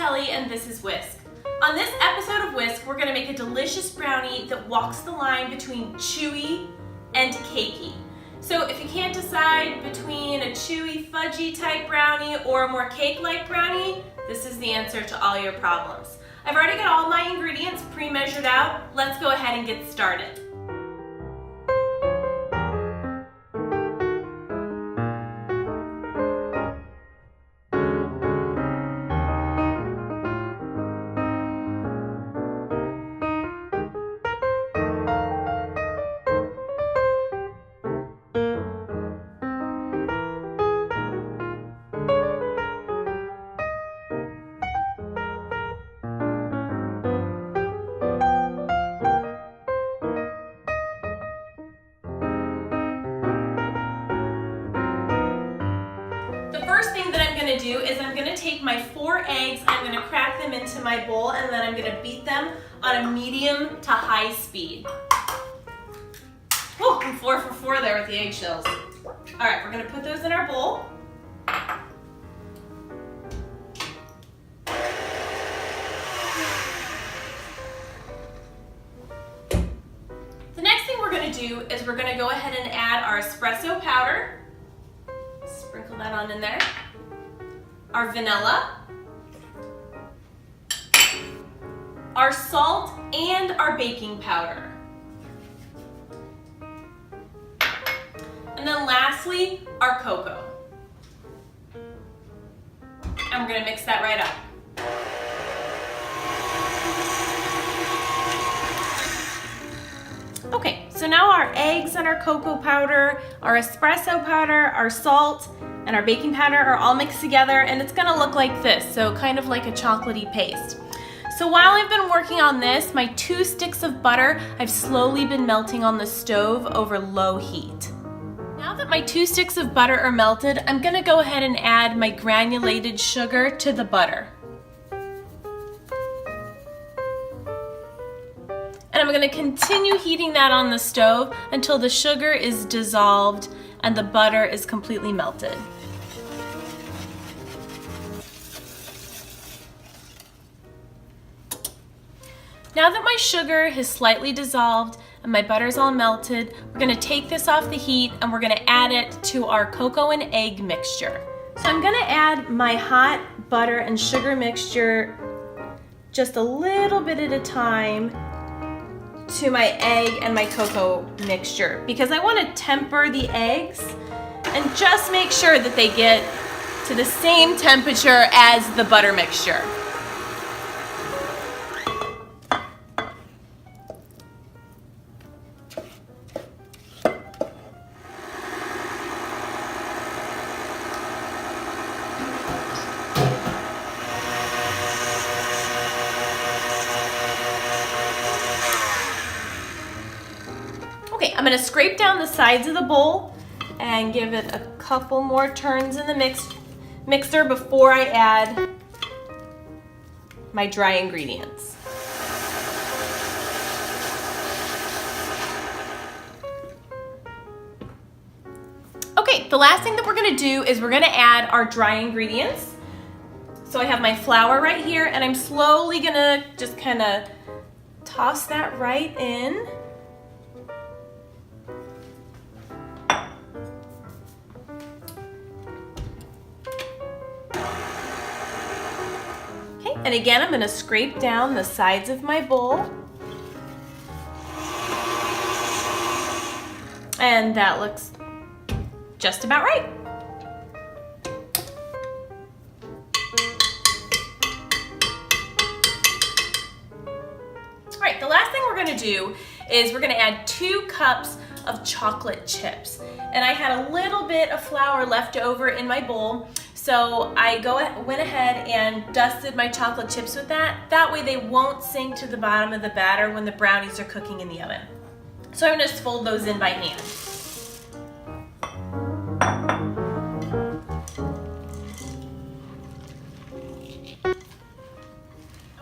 Kelly and this is Whisk. On this episode of Whisk, we're gonna make a delicious brownie that walks the line between chewy and cakey. So if you can't decide between a chewy, fudgy type brownie or a more cake-like brownie, this is the answer to all your problems. I've already got all my ingredients pre-measured out. Let's go ahead and get started. First thing that I'm going to do is I'm going to take my 4 eggs, I'm going to crack them into my bowl, and then I'm going to beat them on a medium to high speed. Oh, I'm 4 for 4 there with the eggshells. All right, we're going to put those in our bowl. The next thing we're going to do is we're going to go ahead and add our espresso powder. Sprinkle that on in there. Our vanilla, our salt, and our baking powder. And then lastly, our cocoa. And we're going to mix that right up. Okay, so now our eggs and our cocoa powder, our espresso powder, our salt, and our baking powder are all mixed together, and it's gonna look like this, so kind of like a chocolatey paste. So while I've been working on this, my 2 sticks of butter, I've slowly been melting on the stove over low heat. Now that my 2 sticks of butter are melted, I'm gonna go ahead and add my granulated sugar to the butter. And I'm going to continue heating that on the stove until the sugar is dissolved and the butter is completely melted. Now that my sugar has slightly dissolved and my butter is all melted, we're going to take this off the heat and we're going to add it to our cocoa and egg mixture. So I'm going to add my hot butter and sugar mixture just a little bit at a time to my egg and my cocoa mixture because I want to temper the eggs and just make sure that they get to the same temperature as the butter mixture. Okay, I'm going to scrape down the sides of the bowl and give it a couple more turns in the mixer before I add my dry ingredients. Okay, the last thing that we're going to do is we're going to add our dry ingredients. So I have my flour right here, and I'm slowly going to just kind of toss that right in. And again, I'm going to scrape down the sides of my bowl. And that looks just about right. All right, the last thing we're going to do is we're going to add 2 cups of chocolate chips. And I had a little bit of flour left over in my bowl. So I went ahead and dusted my chocolate chips with that. That way they won't sink to the bottom of the batter when the brownies are cooking in the oven. So I'm going to just fold those in by hand.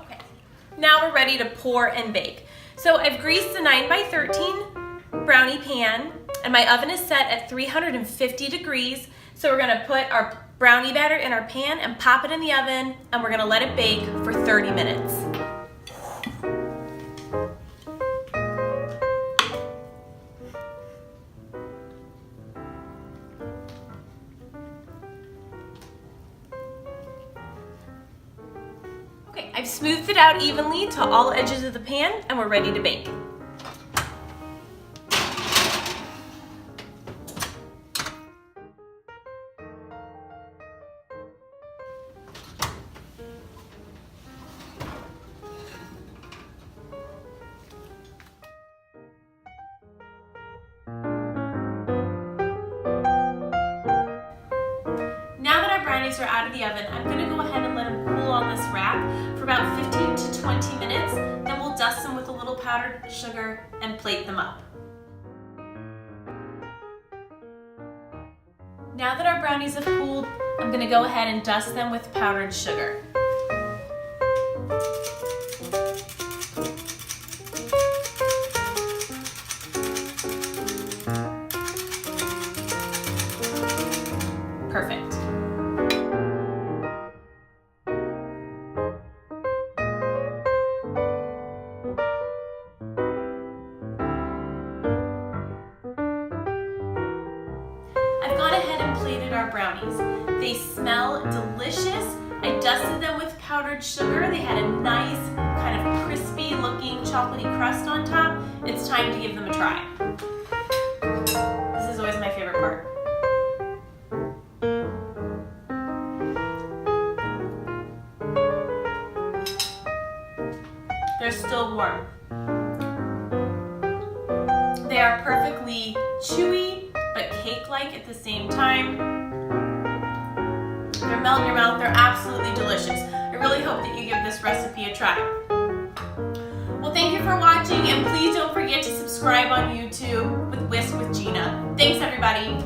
Okay, now we're ready to pour and bake. So I've greased a 9x13 brownie pan, and my oven is set at 350 degrees. So we're gonna put our brownie batter in our pan and pop it in the oven, and we're gonna let it bake for 30 minutes. Okay, I've smoothed it out evenly to all edges of the pan, and we're ready to bake. Now that our brownies are out of the oven, I'm going to go ahead and let them cool on this rack for about 15 to 20 minutes. Then we'll dust them with a little powdered sugar and plate them up. Now that our brownies have cooled, I'm going to go ahead and dust them with powdered sugar. Perfect. I've gone ahead and plated our brownies. They smell delicious. I dusted them with powdered sugar. They had a nice kind of crispy looking chocolatey crust on top. It's time to give them a try. This is always my favorite part. They're still warm. They are perfectly chewy, but cake-like at the same time. They're melt in your mouth. They're absolutely delicious. I really hope that you give this recipe a try. Well, thank you for watching, and please don't forget to subscribe on YouTube with Whisk with Gina. Thanks, everybody.